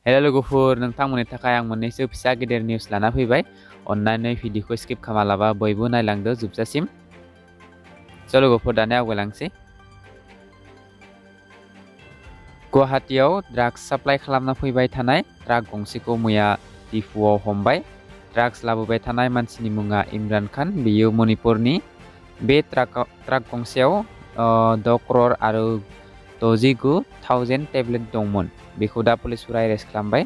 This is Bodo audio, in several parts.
हेलो लोगोफोर नोंथांमोननि थाखाय आं मोननैसो फिसा गिदिर निउस लाना फैबाय। अन्नानै भिडिअखौ स्किप खालामालाबा बयबो नायलांदो जोबजासिम। स' लोगोफोर दानिया आवगायलांसै। गुवाहाटीआव ड्राग्स साप्लाइ खालामना फैबाय थानाय ट्राक गंसेखौ मैया दिफुआव हमबाय। ड्राग्स लाबोबाय थानाय मानसिनि मुङा इमरान खान, बियो मणिपुरनि। बे ट्राक गंसेयाव 6 crore आरो 69,000 टेब्लेट दंमोन। बेखौ दा पुलिसफोरा एरेस्ट खालामबाय।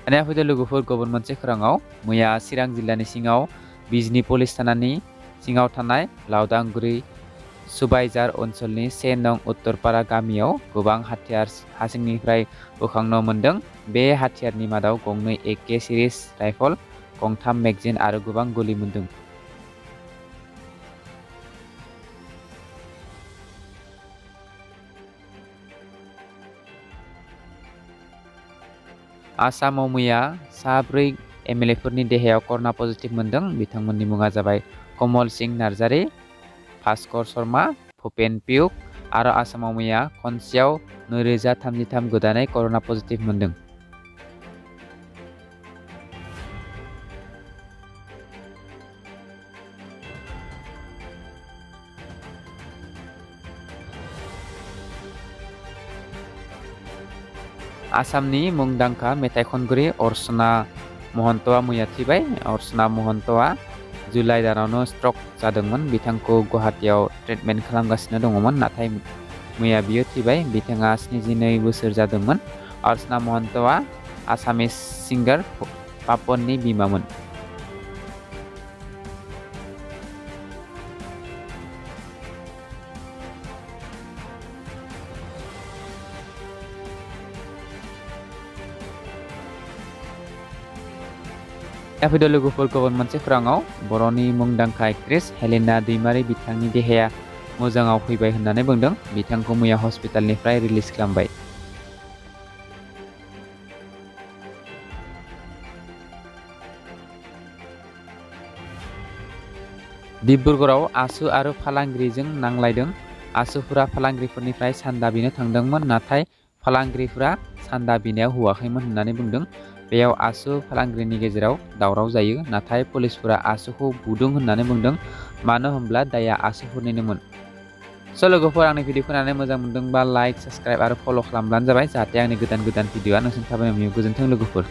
दानिया फैदो लोगोफोर गुबुन मोनसे खौराङाव। मैया चिरां जिल्लानि सिङाव बिजनी पुलिस थानानि सिङाव थानाय लावदांगुरि सुबाइजार ओनसोलनि 1 नं उत्तरपारा गामियाव गोबां हाथियार हासिंनिफ्राय बोखांनो मोन्दों। बे हाथियारनि मादाव गंनै AK सिरिज राइफल, गंथाम मेगजिन आरो गोबां गुलि मोन्दों। आसामाव मैया 4 MLAफोरनि देहायाव कर'ना पजिटिभ मोन्दों। बिथांमोननि मुङा जाबाय कमल सिंह नार्जारी, भास्कर शर्मा, भूपेन पियुक आरो आसामाव मैया खनसेयाव 2033 गोदानै कर'ना पजिटिभ मोन्दों। आसामनि मुंदांखा मेथाइ खनगिरि अर्चना महन्तआ मैया थैबाय। अर्चना महन्तआ जुलाइ दानावनो स्ट्रक जादोंमोन। बिथांखौ गुवाहाटीआव ट्रिटमेन्ट खालामगासिनो दङमोन, नाथाय मैया बियो थैबाय। बिथाङा 72 बोसोर जादोंमोन। अर्चना महन्तआ आसामिस सिंगार पापननि बिमामोन। दा फैदो लोगोफोर गुबुन मोनसे खौराङाव। बर'नि मुंदांखा एक्ट्रेस हेलेना दैमारी बिथांनि देहाया मोजाङाव फैबाय होननानै बुंदों। बिथांखौ मैया हस्पिटालनिफ्राय रिलिज खालामबाय। डिब्रुगड़आव आसु आरो फालांगिरिजों नांलायदों। आसुफोरा फालांगिरिफोरनिफ्राय सान्दा बिनो थांदोंमोन, नाथाय फालांगिरिफोरा सान्दा बिनायाव होआखैमोन होननानै बुंदों। बेयाव आसु फालांगिरिनि गेजेराव दावराव जायो, नाथाय पुलिसफोरा आसुखौ बुदों होननानै बुंदों, मानो होनब्ला दायआ आसुफोरनिनोमोन। स' लोगोफोर आंनि भिडिअखौ नायनानै मोजां मोनदोंबा लाइक, साबस्क्राइब आरो फल' खालामब्लानो जाबाय, जाहाथे आंनि गोदान भिडिअआ नोंसिनि थाखाय नुयो। गोजोन्थों लोगोफोर।